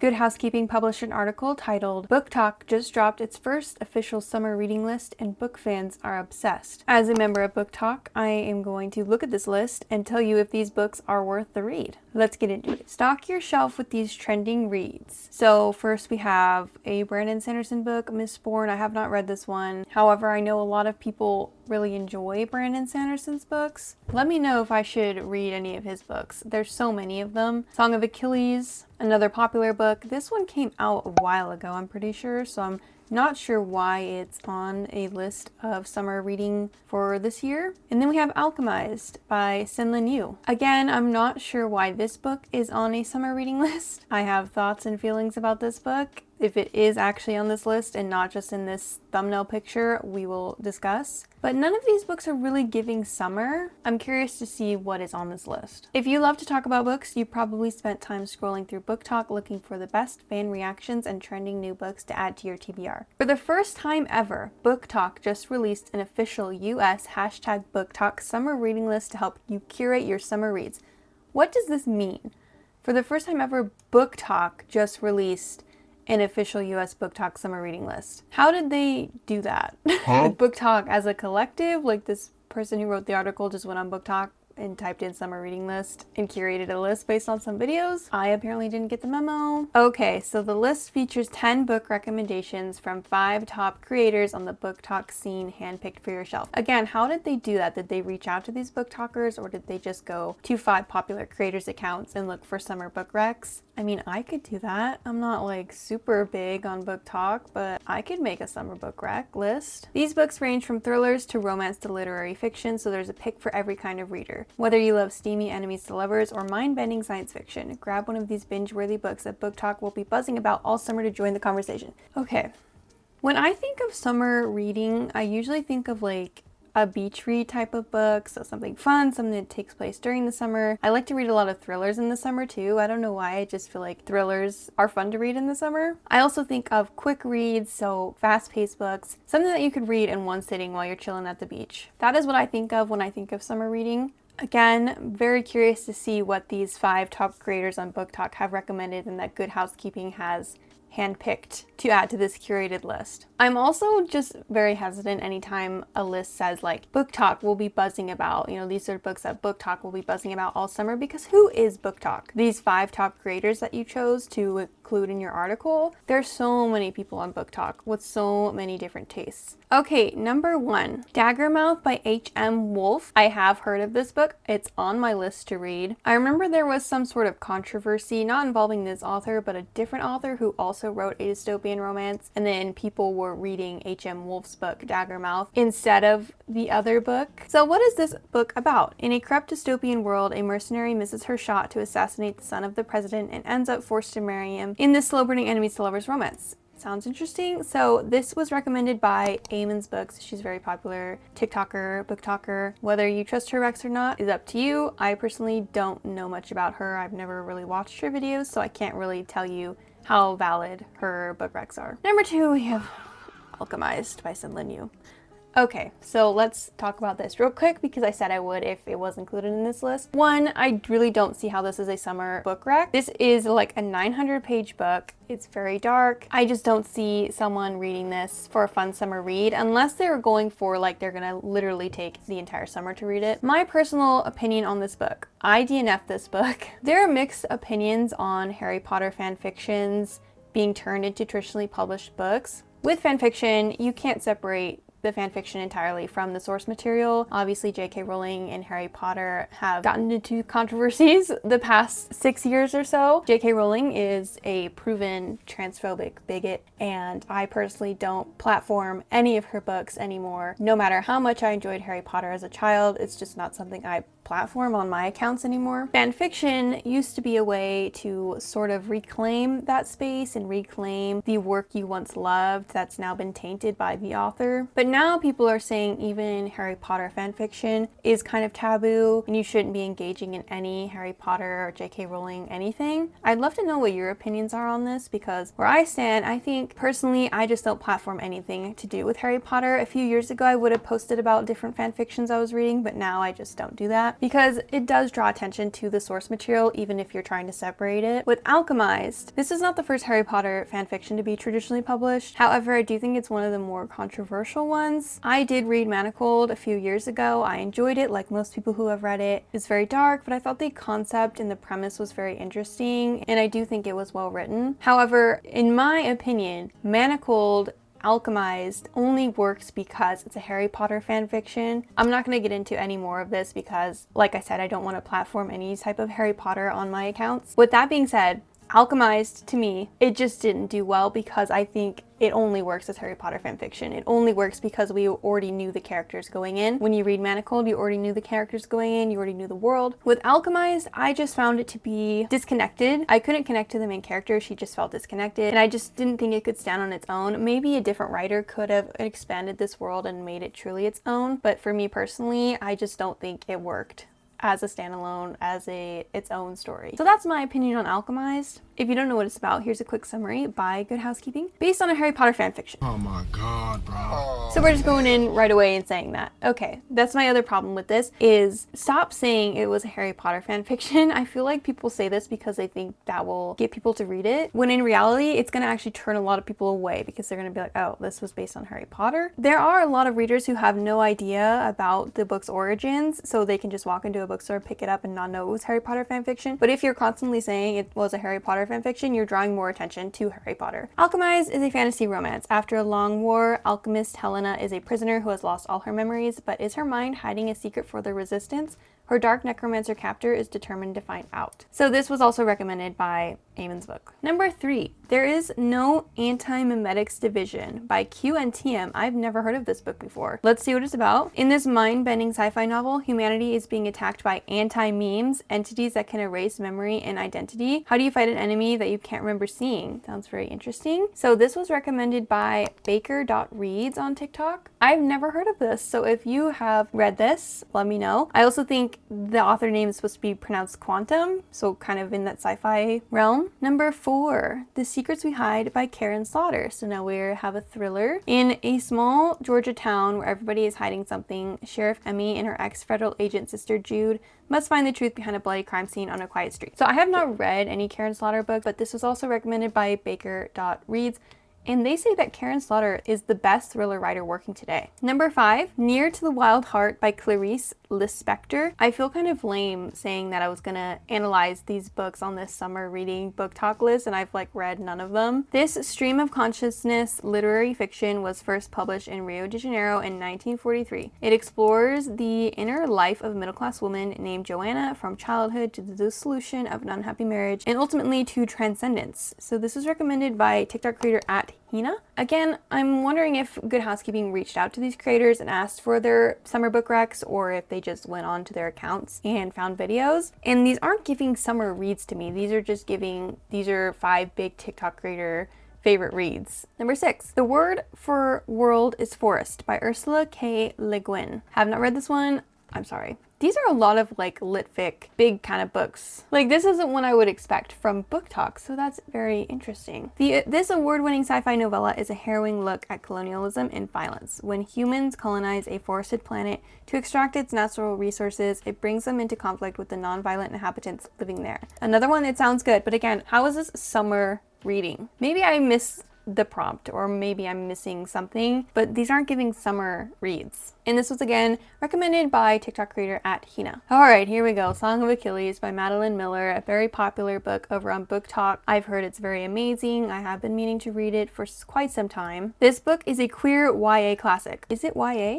Good Housekeeping published an article titled BookTok just dropped its first official summer reading list and book fans are obsessed. As a member of BookTok, I am going to look at this list and tell you if these books are worth the read. Let's get into it. Stock your shelf with these trending reads. So first we have a Brandon Sanderson book, Mistborn. I have not read this one. However, I know a lot of people really enjoy Brandon Sanderson's books. Let me know if I should read any of his books. There's so many of them. Song of Achilles, another popular book. This one came out a while ago, I'm pretty sure, so I'm not sure why it's on a list of summer reading for this year. And then we have Alchemized by Sin-Lin Yu. Again, I'm not sure why this book is on a summer reading list. I have thoughts and feelings about this book. If it is actually on this list and not just in this thumbnail picture, we will discuss. But none of these books are really giving summer. I'm curious to see what is on this list. If you love to talk about books, you probably spent time scrolling through BookTok looking for the best fan reactions and trending new books to add to your TBR. For the first time ever, BookTok just released an official US #BookTok summer reading list to help you curate your summer reads. What does this mean? For the first time ever, BookTok just released an official US BookTok summer reading list. How did they do that? Like BookTok as a collective, like this person who wrote the article just went on BookTok and typed in summer reading list and curated a list based on some videos. I apparently didn't get the memo. Okay, so the list features 10 book recommendations from 5 top creators on the BookTok scene handpicked for your shelf. Again, how did they do that? Did they reach out to these BookTokers or did they just go to 5 popular creators accounts and look for summer book recs? I mean, I could do that. I'm not like super big on BookTok, but I could make a summer book rec list. These books range from thrillers to romance to literary fiction, so there's a pick for every kind of reader. Whether you love steamy enemies to lovers or mind-bending science fiction, grab one of these binge-worthy books that BookTok will be buzzing about all summer to join the conversation. Okay, when I think of summer reading, I usually think of like a beach read type of book, so something fun, something that takes place during the summer. I like to read a lot of thrillers in the summer too. I don't know why, I just feel like thrillers are fun to read in the summer. I also think of quick reads, so fast-paced books, something that you could read in one sitting while you're chilling at the beach. That is what I think of when I think of summer reading. Again, very curious to see what these 5 top creators on BookTok have recommended and that Good Housekeeping has handpicked to add to this curated list. I'm also just very hesitant anytime a list says like BookTok will be buzzing about, these are books that BookTok will be buzzing about all summer, because who is BookTok? These 5 top creators that you chose to include in your article, there's so many people on BookTok with so many different tastes. Okay, number 1, Daggermouth by H.M. Wolf. I have heard of this book. It's on my list to read. I remember there was some sort of controversy, not involving this author, but a different author who also wrote a dystopian romance, and then people were reading H.M. Wolf's book, Daggermouth, instead of the other book. So what is this book about? In a corrupt dystopian world, a mercenary misses her shot to assassinate the son of the president and ends up forced to marry him in this slow-burning enemies to lovers romance. Sounds interesting. So this was recommended by Eamon's Books. She's very popular TikToker, BookToker. Whether you trust her recs or not is up to you. I personally don't know much about her. I've never really watched her videos, so I can't really tell you how valid her book recs are. Number 2, we have Alchemized by Sin-Lin Yu. Okay, so let's talk about this real quick because I said I would if it was included in this list. 1, I really don't see how this is a summer book rec. This is like a 900-page book. It's very dark. I just don't see someone reading this for a fun summer read unless they're going for like they're gonna literally take the entire summer to read it. My personal opinion on this book, I DNF'd this book. There are mixed opinions on Harry Potter fan fictions being turned into traditionally published books. With fan fiction, you can't separate the fanfiction entirely from the source material. Obviously, J.K. Rowling and Harry Potter have gotten into controversies the past 6 years or so. J.K. Rowling is a proven transphobic bigot, and I personally don't platform any of her books anymore. No matter how much I enjoyed Harry Potter as a child, it's just not something I platform on my accounts anymore. Fanfiction used to be a way to sort of reclaim that space and reclaim the work you once loved that's now been tainted by the author. But now people are saying even Harry Potter fanfiction is kind of taboo and you shouldn't be engaging in any Harry Potter or J.K. Rowling anything. I'd love to know what your opinions are on this, because where I stand, I think personally I just don't platform anything to do with Harry Potter. A few years ago I would have posted about different fanfictions I was reading, but now I just don't do that. that because it does draw attention to the source material even if you're trying to separate it. With Alchemized, this is not the first Harry Potter fanfiction to be traditionally published. However, I do think it's one of the more controversial ones. I did read Manacled a few years ago. I enjoyed it like most people who have read it. It's very dark, but I thought the concept and the premise was very interesting, and I do think it was well written. However, in my opinion, Manacled Alchemized only works because it's a Harry Potter fanfiction. I'm not going to get into any more of this because, like I said, I don't want to platform any type of Harry Potter on my accounts. With that being said, Alchemized, to me, it just didn't do well because I think it only works as Harry Potter fanfiction. It only works because we already knew the characters going in. When you read Manacled, you already knew the characters going in, you already knew the world. With Alchemized, I just found it to be disconnected. I couldn't connect to the main character, she just felt disconnected, and I just didn't think it could stand on its own. Maybe a different writer could have expanded this world and made it truly its own, but for me personally, I just don't think it worked as a standalone, as its own story. So that's my opinion on Alchemized. If you don't know what it's about, here's a quick summary by Good Housekeeping, based on a Harry Potter fanfiction. Oh my god, bro. So we're just going in right away and saying that. Okay, that's my other problem with this, is stop saying it was a Harry Potter fanfiction. I feel like people say this because they think that will get people to read it, when in reality, it's gonna actually turn a lot of people away because they're gonna be like, oh, this was based on Harry Potter. There are a lot of readers who have no idea about the book's origins, so they can just walk into a bookstore, pick it up, and not know it was Harry Potter fanfiction. But if you're constantly saying it was a Harry Potter fanfiction, you're drawing more attention to Harry Potter. Alchemized is a fantasy romance. After a long war, alchemist Helena is a prisoner who has lost all her memories, but is her mind hiding a secret for the resistance? Her dark necromancer captor is determined to find out. So this was also recommended by Eamon's book. Number 3, there is no anti-memetics division by QNTM. I've never heard of this book before. Let's see what it's about. In this mind-bending sci-fi novel, humanity is being attacked by anti-memes, entities that can erase memory and identity. How do you fight an enemy that you can't remember seeing? Sounds very interesting. So this was recommended by baker.reads on TikTok. I've never heard of this, so if you have read this, let me know. I also think the author name is supposed to be pronounced Quantum, so kind of in that sci-fi realm. Number 4, The Secrets We Hide by Karen Slaughter. So now we have a thriller. In a small Georgia town where everybody is hiding something, Sheriff Emmy and her ex-federal agent sister Jude must find the truth behind a bloody crime scene on a quiet street. So I have not read any Karen Slaughter books, but this was also recommended by baker.reads. And they say that Karen Slaughter is the best thriller writer working today. Number 5, Near to the Wild Heart by Clarice Lispector. I feel kind of lame saying that I was gonna analyze these books on this summer reading BookTok list, and I've like read none of them. This stream of consciousness literary fiction was first published in Rio de Janeiro in 1943. It explores the inner life of a middle-class woman named Joanna from childhood to the dissolution of an unhappy marriage and ultimately to transcendence. So this was recommended by TikTok creator at Hina. Again, I'm wondering if Good Housekeeping reached out to these creators and asked for their summer book recs, or if they just went on to their accounts and found videos. And these aren't giving summer reads to me. These are 5 big TikTok creator favorite reads. Number 6, The Word for World is Forest by Ursula K. Le Guin. Have not read this one. I'm sorry. These are a lot of like lit fic, big kind of books. Like this isn't one I would expect from BookTok, so that's very interesting. This award-winning sci-fi novella is a harrowing look at colonialism and violence. When humans colonize a forested planet to extract its natural resources, it brings them into conflict with the non-violent inhabitants living there. Another one that sounds good, but again, how is this summer reading? Maybe I missed the prompt, or maybe I'm missing something, but these aren't giving summer reads. And this was again recommended by TikTok creator at Hina. Alright, here we go. Song of Achilles by Madeline Miller, a very popular book over on BookTok. I've heard it's very amazing. I have been meaning to read it for quite some time. This book is a queer YA classic. Is it YA?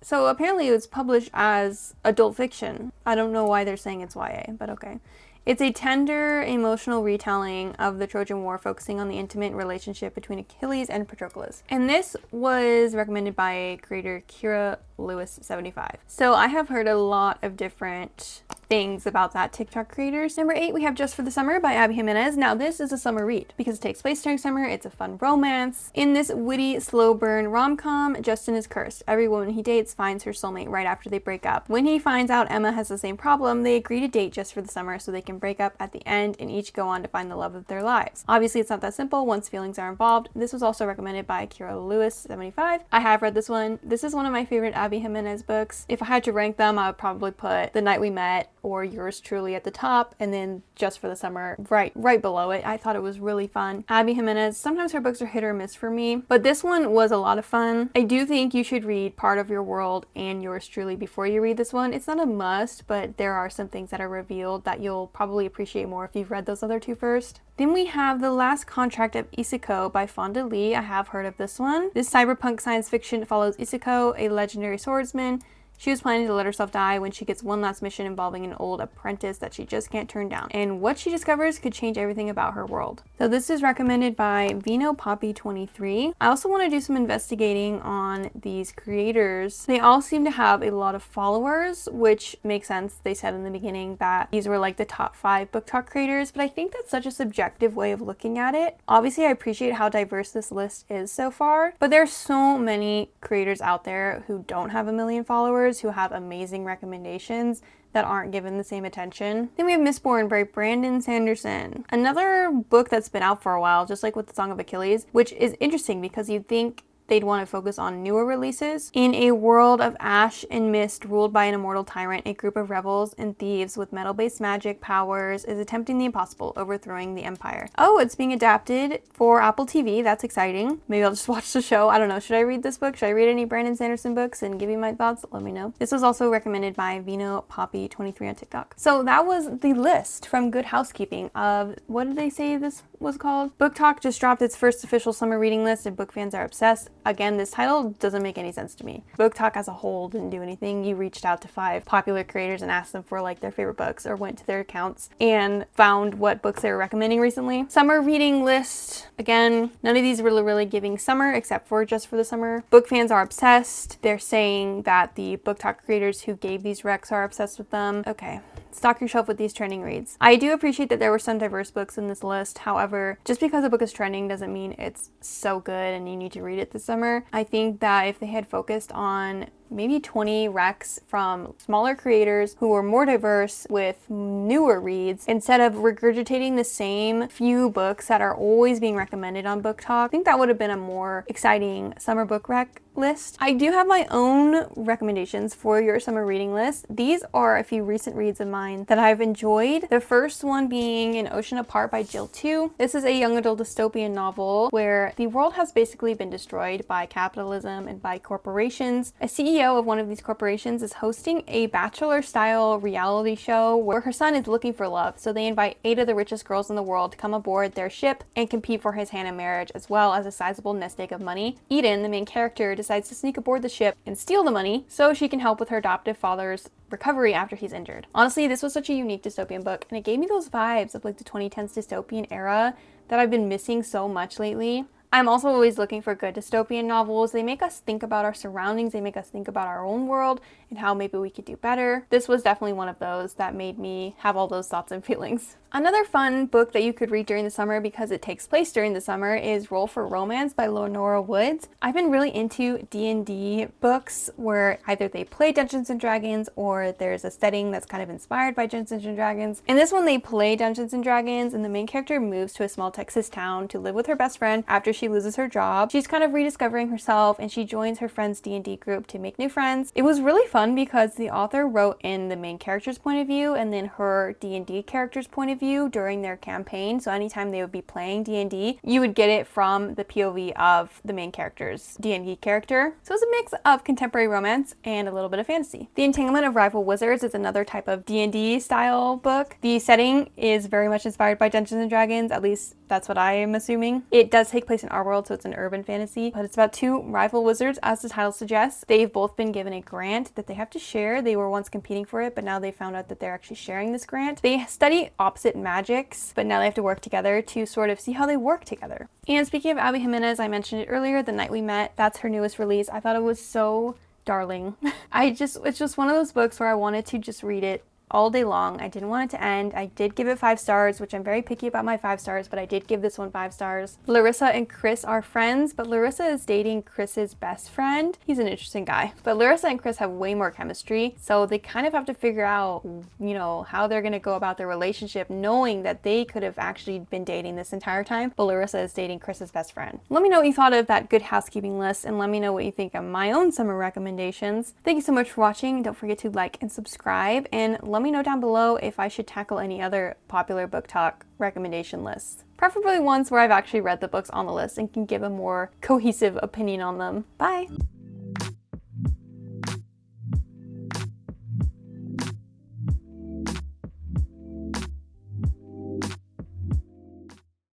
So apparently it was published as adult fiction. I don't know why they're saying it's YA, but okay. It's a tender, emotional retelling of the Trojan War, focusing on the intimate relationship between Achilles and Patroclus. And this was recommended by creator Kira Lewis 75. So I have heard a lot of different things about that TikTok creators. Number 8, we have Just for the Summer by Abby Jimenez. Now this is a summer read because it takes place during summer. It's a fun romance. In this witty, slow burn rom-com, Justin is cursed. Every woman he dates finds her soulmate right after they break up. When he finds out Emma has the same problem, they agree to date just for the summer so they can break up at the end and each go on to find the love of their lives. Obviously, it's not that simple once feelings are involved. This was also recommended by Kira Lewis 75. I have read this one. This is one of my favorite Abby Jimenez books. If I had to rank them, I would probably put The Night We Met or Yours Truly at the top, and then Just for the Summer right below it. I thought it was really fun. Abby Jimenez, sometimes her books are hit or miss for me, but this one was a lot of fun. I do think you should read Part of Your World and Yours Truly before you read this one. It's not a must, but there are some things that are revealed that you'll probably appreciate more if you've read those other two first. Then we have The Last Contract of Isako by Fonda Lee. I have heard of this one. This cyberpunk science fiction follows Isako, a legendary swordsman. She was planning to let herself die when she gets one last mission involving an old apprentice that she just can't turn down. And what she discovers could change everything about her world. So this is recommended by Vino Poppy 23. I also want to do some investigating on these creators. They all seem to have a lot of followers, which makes sense. They said in the beginning that these were like the top 5 BookTok creators, but I think that's such a subjective way of looking at it. Obviously, I appreciate how diverse this list is so far, but there are so many creators out there who don't have a million followers, who have amazing recommendations that aren't given the same attention. Then we have Mistborn by Brandon Sanderson. Another book that's been out for a while, just like with the Song of Achilles, which is interesting because you'd think they'd want to focus on newer releases. In a world of ash and mist ruled by an immortal tyrant, a group of rebels and thieves with metal-based magic powers is attempting the impossible, overthrowing the empire. Oh, it's being adapted for Apple TV. That's exciting. Maybe I'll just watch the show. I don't know. Should I read this book? Should I read any Brandon Sanderson books and give you my thoughts? Let me know. This was also recommended by Vino Poppy 23 on TikTok. So that was the list from Good Housekeeping of, what did they say this was called? BookTok just dropped its first official summer reading list and book fans are obsessed. Again, this title doesn't make any sense to me. BookTok as a whole didn't do anything. You reached out to 5 popular creators and asked them for like their favorite books, or went to their accounts and found what books they were recommending recently. Summer reading list. Again, none of these are really giving summer except for Just for the Summer. Book fans are obsessed. They're saying that the BookTok creators who gave these recs are obsessed with them. Okay. Stock your shelf with these trending reads. I do appreciate that there were some diverse books in this list. However, just because a book is trending doesn't mean it's so good and you need to read it this summer. I think that if they had focused on maybe 20 recs from smaller creators who were more diverse with newer reads, instead of regurgitating the same few books that are always being recommended on BookTok, I think that would have been a more exciting summer book rec list. I do have my own recommendations for your summer reading list. These are a few recent reads of mine that I've enjoyed. The first one being An Ocean Apart by Jill 2. This is a young adult dystopian novel where the world has basically been destroyed by capitalism and by corporations. A CEO of one of these corporations is hosting a bachelor-style reality show where her son is looking for love, so they invite 8 of the richest girls in the world to come aboard their ship and compete for his hand in marriage, as well as a sizable nest egg of money. Eden, the main character, decides to sneak aboard the ship and steal the money so she can help with her adoptive father's recovery after he's injured. Honestly, this was such a unique dystopian book, and it gave me those vibes of like the 2010s dystopian era that I've been missing so much lately. I'm also always looking for good dystopian novels. They make us think about our surroundings, they make us think about our own world and how maybe we could do better. This was definitely one of those that made me have all those thoughts and feelings. Another fun book that you could read during the summer because it takes place during the summer is Roll for Romance by Lenora Woods. I've been really into D&D books where either they play Dungeons and Dragons or there's a setting that's kind of inspired by Dungeons and Dragons. In this one, they play Dungeons and Dragons and the main character moves to a small Texas town to live with her best friend after she loses her job. She's kind of rediscovering herself and she joins her friend's D&D group to make new friends. It was really fun because the author wrote in the main character's point of view and then her D&D character's point of view during their campaign. So anytime they would be playing D&D, you would get it from the POV of the main character's D&D character. So it's a mix of contemporary romance and a little bit of fantasy. The Entanglement of Rival Wizards is another type of D&D style book. The setting is very much inspired by Dungeons and Dragons, at least that's what I am assuming. It does take place in our world, so it's an urban fantasy, but it's about 2 rival wizards, as the title suggests. They've both been given a grant that they have to share. They were once competing for it, but now they found out that they're actually sharing this grant. They study opposite magics, but now they have to work together to sort of see how they work together. And speaking of Abby Jimenez, I mentioned it earlier, The Night We Met. That's her newest release. I thought it was so darling. It's just one of those books where I wanted to just read it all day long. I didn't want it to end. I did give it 5 stars, which I'm very picky about my 5 stars, but I did give this one 5 stars. Larissa and Chris are friends, but Larissa is dating Chris's best friend. He's an interesting guy. But Larissa and Chris have way more chemistry, so they kind of have to figure out, you know, how they're gonna go about their relationship, knowing that they could have actually been dating this entire time, but Larissa is dating Chris's best friend. Let me know what you thought of that Good Housekeeping list, and let me know what you think of my own summer recommendations. Thank you so much for watching. Don't forget to like and subscribe, and let me know down below if I should tackle any other popular BookTok recommendation lists. Preferably ones where I've actually read the books on the list and can give a more cohesive opinion on them. Bye!